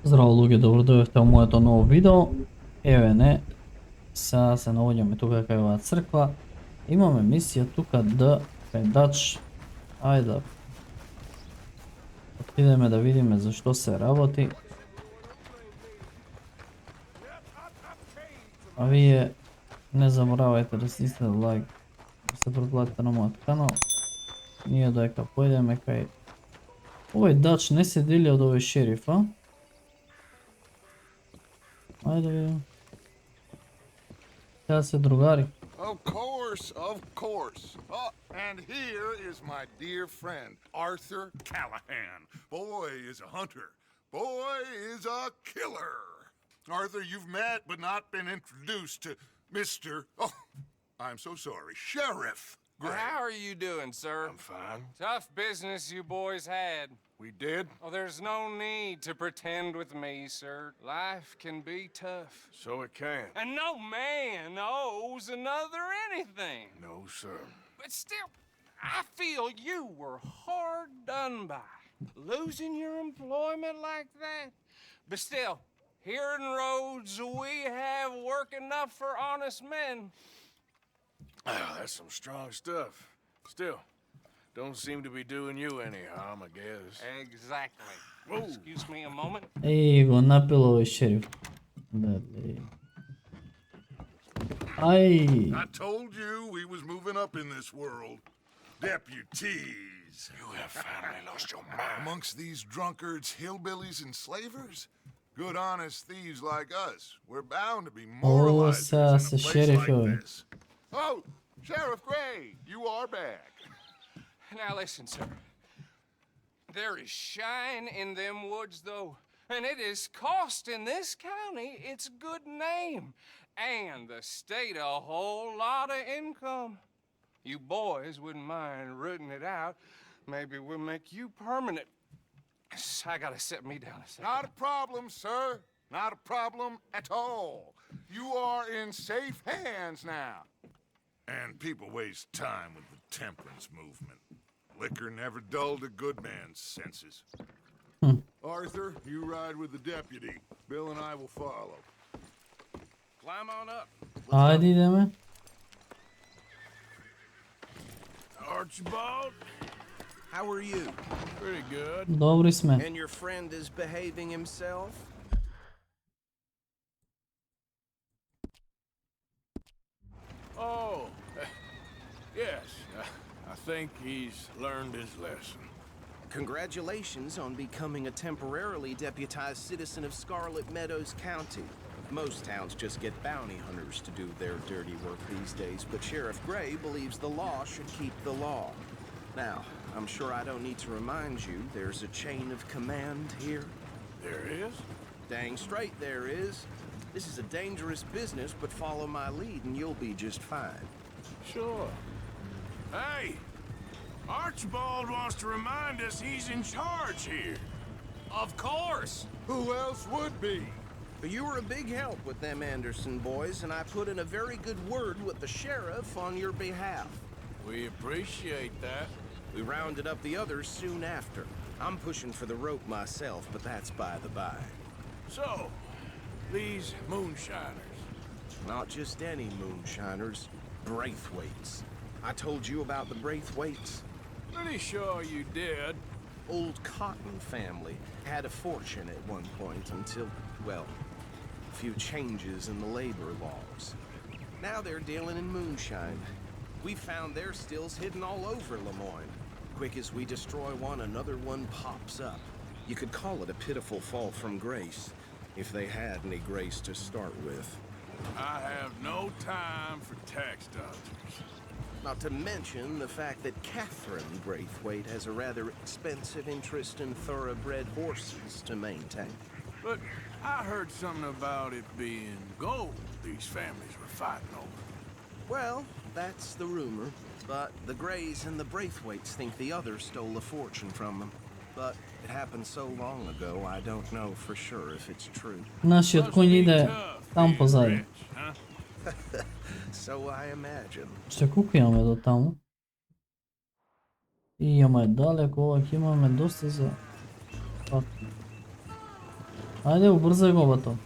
Здраво луѓе, добро дојдовте во моето ново видео. Еве не, сега се наоѓаме тука кај оваа црква. Имаме мисија тука да предач. Ајде да отидеме да видиме за што се работи. А вие не заборавајте да стиснете лайк, да се претплатите на мојот канал. Ние доека појдеме кај овој дач не се дели од овој шериф, а? Ајде да видим. Сега се другари. Of course, of course. Oh, and here is my dear friend, Arthur Callahan. Boy is a hunter. Boy is a killer. Arthur, you've met but not been introduced to Mr. Oh, I'm so sorry, Sheriff Gray. How are you doing, sir? I'm fine. Tough business you boys had. We did? Oh, there's no need to pretend with me, sir. Life can be tough. So it can. And no man owes another anything. No, sir. But still, I feel you were hard done by. Losing your employment like that. But still, here in Rhodes, we have work enough for honest men. Oh, that's some strong stuff. Still, don't seem to be doing you any harm, I guess. Exactly. Whoa. Excuse me a moment. Еј, го напил овој шериф. Дали. Ај. I told you we was moving up in this world. Deputies. You have finally lost your mind. Amongst these drunkards, hillbillies, and slavers? Good honest thieves like us. We're bound to be moralized in a place like this. Oh, Sheriff Gray, you are back. Now listen, sir. There is shine in them woods, though, and it is costing this county its good name, and the state a whole lot of income. You boys wouldn't mind rooting it out. Maybe we'll make you permanent. I gotta sit me down a second. Not a problem, sir. Not a problem at all. You are in safe hands now. And people waste time with the temperance movement. Liquor never dulled a good man's senses. Arthur, you ride with the deputy. Bill and I will follow. Climb on up. Ајде идеме. Archibald? How are you? Pretty good. Добри сме. And your friend is behaving himself? Oh, yes. I think he's learned his lesson. Congratulations on becoming a temporarily deputized citizen of Scarlet Meadows County. Most towns just get bounty hunters to do their dirty work these days, but Sheriff Gray believes the law should keep the law. Now, I'm sure I don't need to remind you there's a chain of command here. There is? Dang straight there is. This is a dangerous business, but follow my lead and you'll be just fine. Sure. Hey! Archibald wants to remind us he's in charge here. Of course. Who else would be? But you were a big help with them Anderson boys, and I put in a very good word with the sheriff on your behalf. We appreciate that. We rounded up the others soon after. I'm pushing for the rope myself, but that's by the by. So, these moonshiners. Not just any moonshiners, Braithwaites. I told you about the Braithwaites. Pretty sure you did. Old Cotton family had a fortune at one point until, well, a few changes in the labor laws. Now they're dealing in moonshine. We found their stills hidden all over Lemoyne. Quick as we destroy one, another one pops up. You could call it a pitiful fall from grace, if they had any grace to start with. I have no time for tax dodgers. Not to mention the fact that Catherine Braithwaite has a rather expensive interest in thoroughbred horses to maintain. But I heard something about it being gold these families were fighting over. Well, that's the rumor. But the Grays and the Braithwaites think the others stole a fortune from them. But it happened so long ago, I don't know for sure if it's true. Нашиот коњ иде там позади. So I imagine. Ще кукуваме до таму. И јама е далеко, ова ќе имаме доста за... Ајде, убрзај го бато.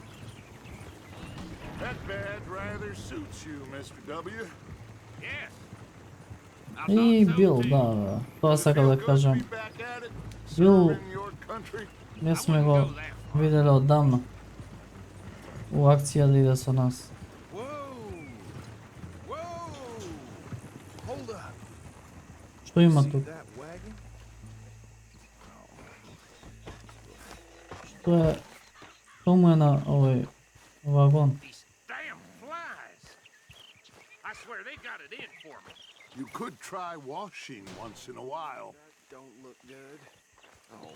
That badge rather suits you, Mr. W. Yes. И Бил, да, тоа сакам да кажам. Бил, не сме го виделе оддавна. У акција да иде со нас. Што има тук? Што е? Што му е на овој вагон? Damn flies. I swear they got it in for me. You could try washing once in a while. Don't look good. Oh.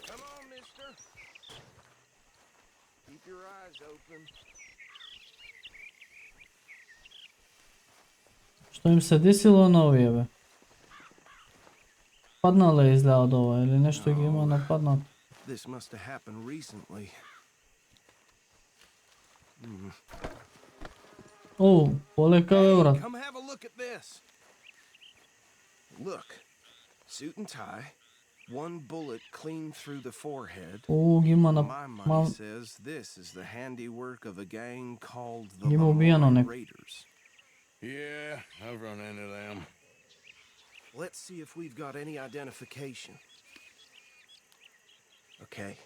Come on, mister. Keep your eyes open. Што им се десило на овие бе? Паднале изгледа од ова или нешто ги има нападнат? This must have happened recently. О, полека бе брат. Come have a look at this. Look, suit and tie, one bullet clean through the forehead. О, ги има на My money мам. says this is the handiwork of a gang called the Ги има убијано Lemoyne нек. Raiders. Yeah, I've run into them. Let's see if we've got any identification. Okay.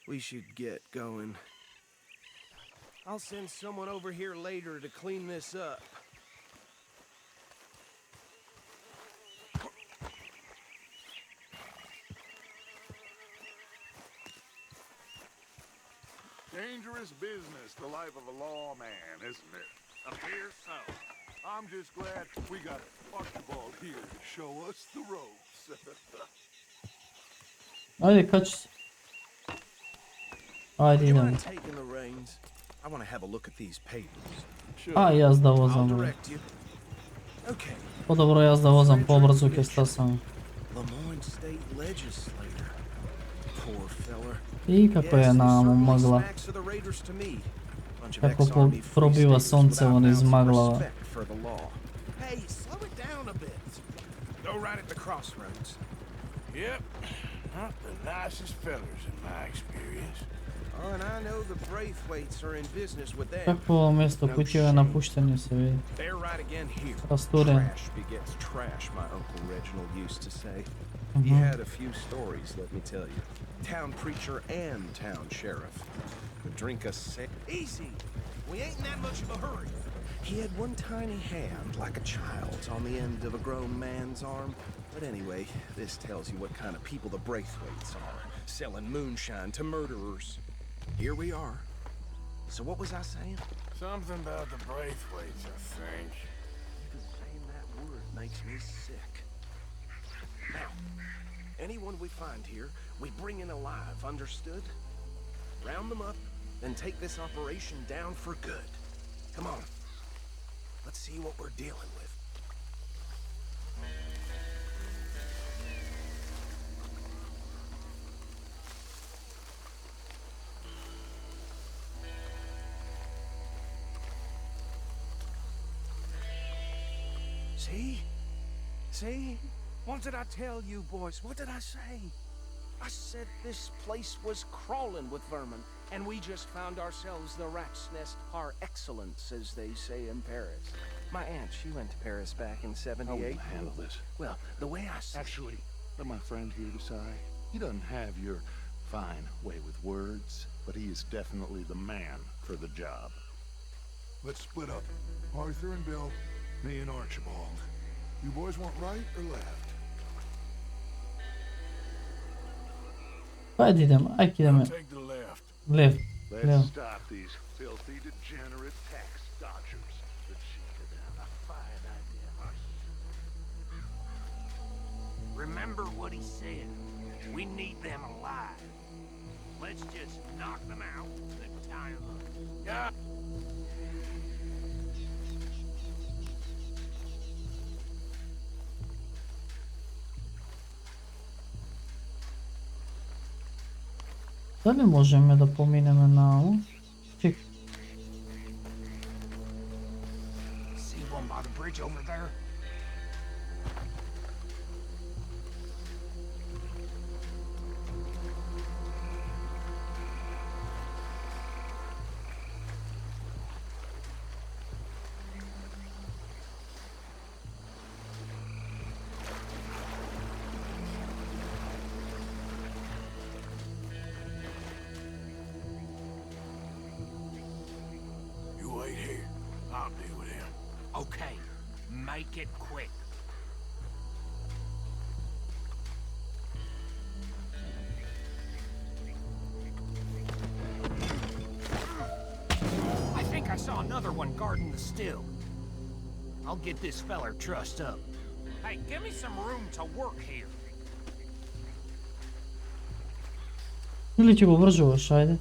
We should get going. I'll send someone over here later to clean this up. Dangerous business, the life of a lawman, isn't it? Appears so. I'm just glad we got Archibald here to show us the ropes. Ајде, качи се. Ајде, You идеме. mind taking the reins? I want to have a look at these papers. А, јас да I'll возам. бе. direct you. Okay. Подобро јас да возам, побрзо ќе стасам. Lemoyne State Legislator. Poor feller. И како е на магла. Како пробива сонце во низ маглава. Hey, slow it down a bit. Go right at the crossroads. Yep, not the nicest fellers in my experience. Oh, and I know the Braithwaites are in business with them. Какво место, куќеве напуштени се види. They're right again here. Растурен. Trash begets trash, my Uncle Reginald used to say. He had a few stories, let me tell you. Town preacher and town sheriff. Would drink us easy. We ain't in that much of a hurry. He had one tiny hand, like a child's, on the end of a grown man's arm. But anyway, this tells you what kind of people the Braithwaites are, selling moonshine to murderers. Here we are. So what was I saying? Something about the Braithwaites, I think. Even saying that word makes me sick. Now, anyone we find here, we bring in alive, understood? Round them up, then take this operation down for good. Come on. Let's see what we're dealing with. See? See? What did I tell you, boys? What did I say? I said this place was crawling with vermin, and we just found ourselves the rat's nest par excellence, as they say in Paris. My aunt, she went to Paris back in '78. How will you handle this? Well, the way I see Actually, let my friend here decide. He doesn't have your fine way with words, but he is definitely the man for the job. Let's split up. Arthur and Bill, me and Archibald. You boys want right or left? Ајде идеме, ајде идеме. Take the left. Лев, Let's лев. stop these filthy, degenerate tax dodgers. The chief of them. A fine idea. Remember what he said. We need them alive. Let's just knock them out and tie them up. Yeah. Дали можеме да поминеме нааму? Чек. See one by the bridge over there? it quick. I think I saw another one guarding the still. I'll get this feller trussed up. Hey, give me some room to work here. Или ќе го вржуваш, ајде.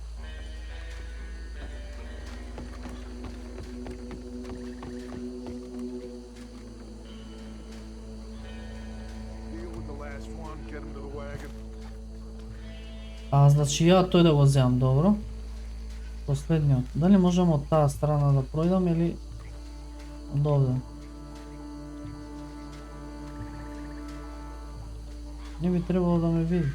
Deal with the last one, get him to the wagon. А, значи ја тој да го земам, добро. Последниот. Дали можам од таа страна да пројдам или од овде? Не би требало да ме види.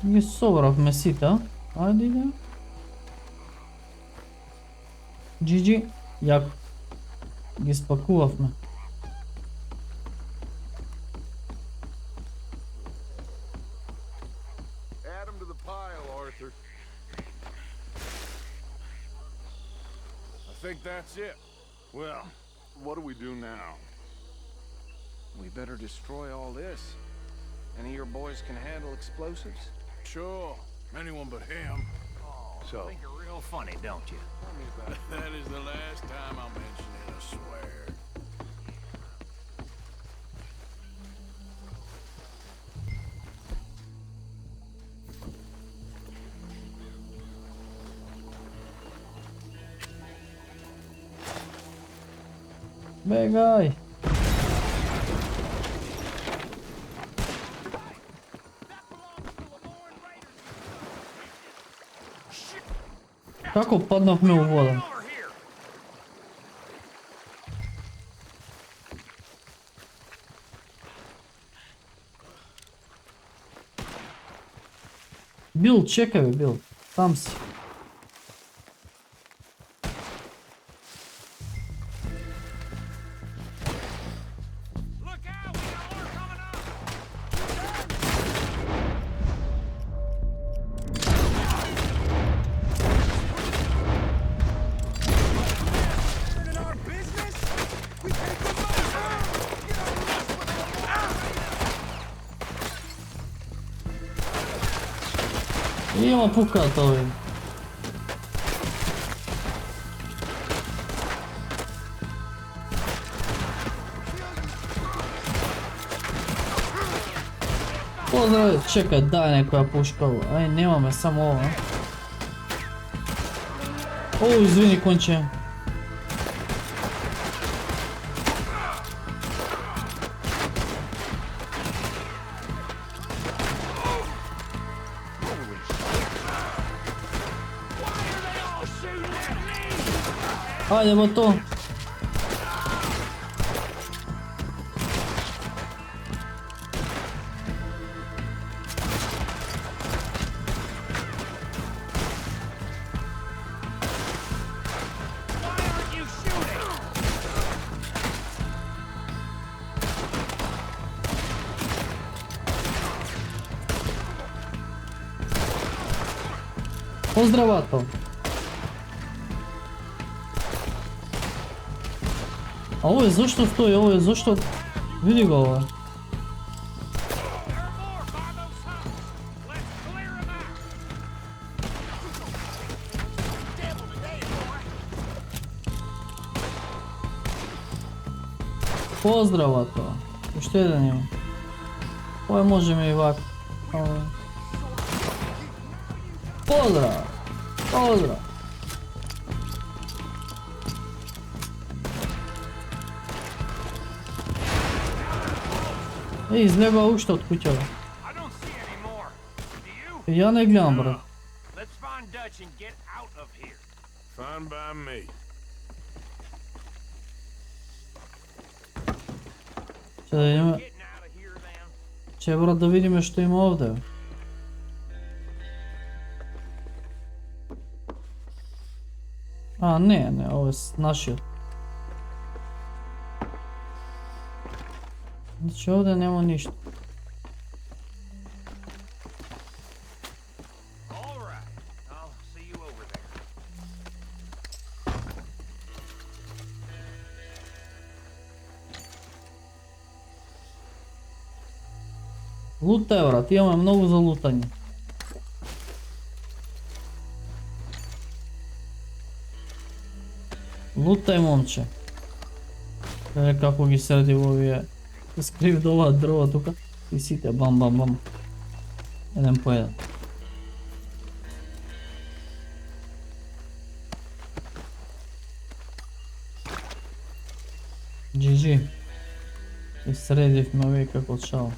Ги собравме сите, ајде иде. GG, јако. Ги спакувавме. Add him to the pile, Arthur. I think that's it. Well, what do we do now? We better destroy all this. Any of your boys can handle explosives? Sure. Anyone but him. I think you're real funny, don't you? That is the last time I'll mention it, I swear. Бегај! Како паднавме у вода? Бил, чекај бе, Бил. Там си. Има пуката овој. Поздрави, чекај, дај некоја пушка. Ај, немаме само ова. О, извини, конче. Ајде во то. Поздравато. А овој зашто стои, овој зашто... Види го ова. Поздравато. Уште еден има. Овој можеме и вака. Поздрав! Поздрав! Излева уште од куќава. Ја не гледам, брат. Fine by me. Че да видиме. Getting out of here then. Че брат да видиме што има овде. А, не, ово е нашиот. Значи овде нема ништо. All right. I'll see you over there. Лутай брат, имаме многу за лутање. Лутай момче. Како ги среди во овие. Се скриви до оваа дрва тука. И сите бам бам бам. Еден по еден. GG. И средивме овие како шал.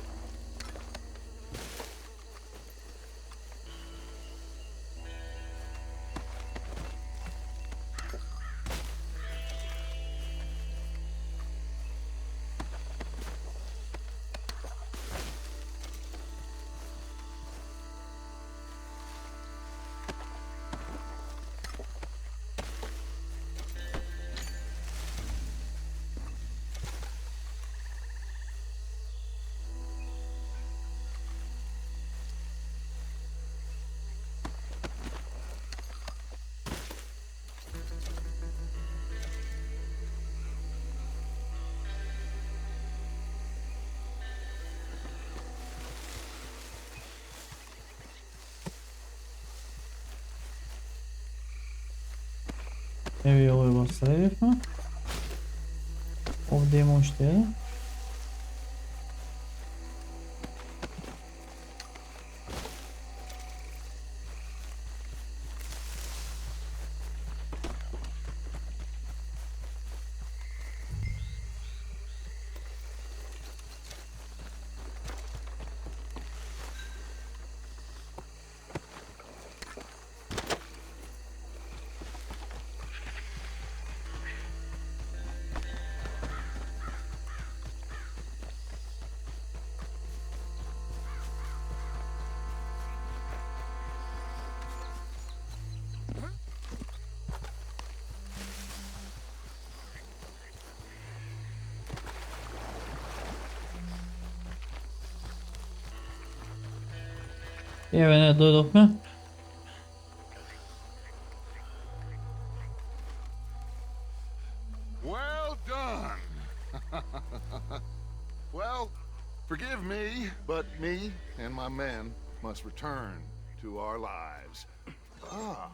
Еви овој го средивме. Овде има уште еден. Еве не дојдовме. Well done. Well, forgive me, but me and my men must return to our lives. Ah,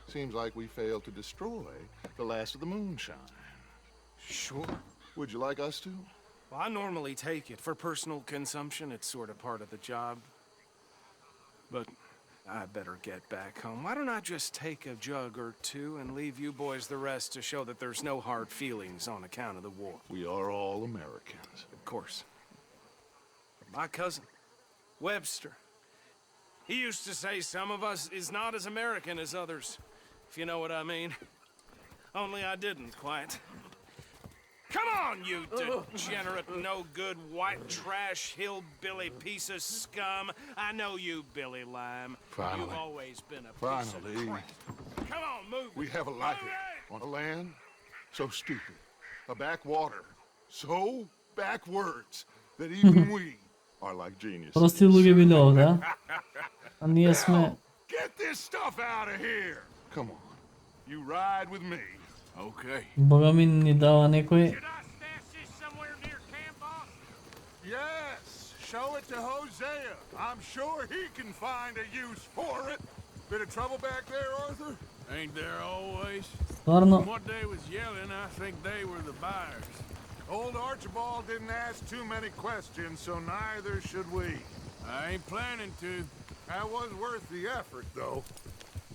seems like we failed to destroy the last of the moonshine. Sure. Would you like us to? Well, I normally take it for personal consumption. It's sort of part of the job. But I better get back home. Why don't I just take a jug or two and leave you boys the rest to show that there's no hard feelings on account of the war? We are all Americans. Of course. My cousin, Webster, he used to say some of us is not as American as others, if you know what I mean. Only I didn't quite. Come on, you degenerate, no-good, white trash, hillbilly piece of scum. I know you, Billy Lime. Finally. You've always been a piece of Finally. crap. Come on, move. We have a life here on a land so stupid, a backwater so backwards that even we are like geniuses. Прости луѓе биле овде, а? А ние сме... Get this stuff out of here! Come on, you ride with me. Okay. Бога ми ни дава некој... Should I stash this somewhere near camp, boss? Yes, show it to Hosea. I'm sure he can find a use for it. Bit of trouble back there, Arthur? Ain't there always? Стварно, From what they was yelling, I think they were the buyers. Old Archibald didn't ask too many questions, so neither should we. I ain't planning to. That was worth the effort, though.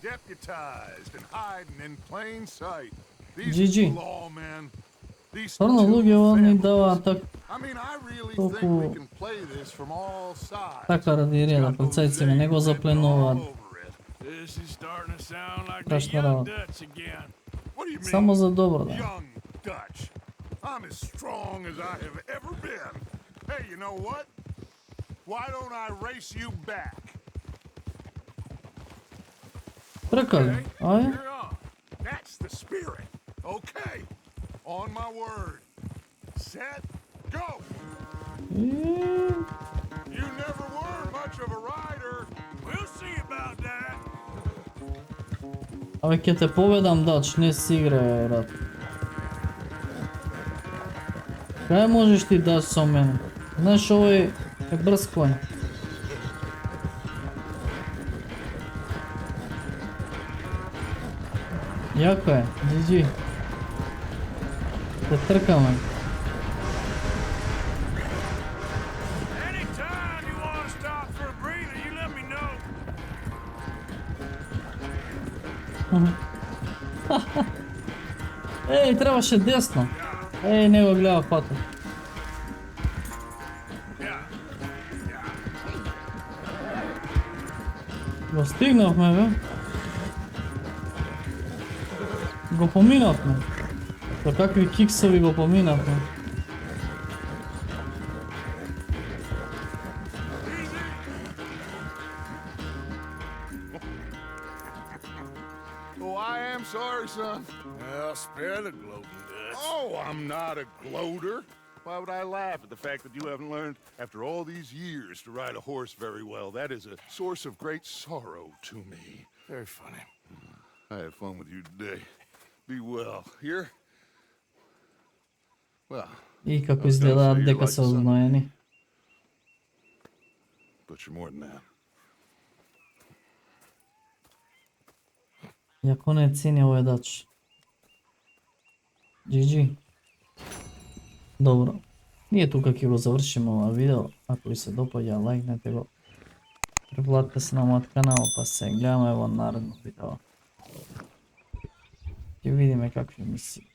Deputized and hiding in plain sight. These GG. lawmen. These стварно two луѓе ова ни families. дава так, I mean, I really Толку- think we can play this from all sides. така ради реда, полицајците не го запленуваат. This is starting to sound like the Страшна young работа. Dutch again. What do you mean? Само за добро, да. Young Dutch. I'm as strong as I have ever been. Hey, you know what? Why don't I race you back? Тръкали. Ай. You're on. That's the spirit. Okay. On my word. Set. Go. You never were much of a rider. We'll see about that. Абе, ке те победам, дач, не си игре, брат. Кај можеш ти даш со мене? Знаеш, овој е брз конј. Јако е, GG. Те тркаме. Anytime you want to stop for a breather, you let me know. Еј, требаше десно. Еј, не го гледа патот. Го стигнавме, бе. Го поминавме. Со какви киксови го поминавме. Oh, I am sorry, son. Well, spare the gloating guts. Oh, I'm not a gloater. Why would I laugh at the fact that you haven't learned, after all these years, to ride a horse very well? That is a source of great sorrow to me. Very funny. I had fun with you today. Be well. Here? Well, И како изгледаат дека се озноени. but you're more than that. Јако не цени овој дач. GG. Добро. Ние тука ќе го завршиме ова видео. Ако ви се допаѓа, лајкнете го. Преплатете се на мојот канал, па се гледаме во наредно видео. Ќе видиме какви мисии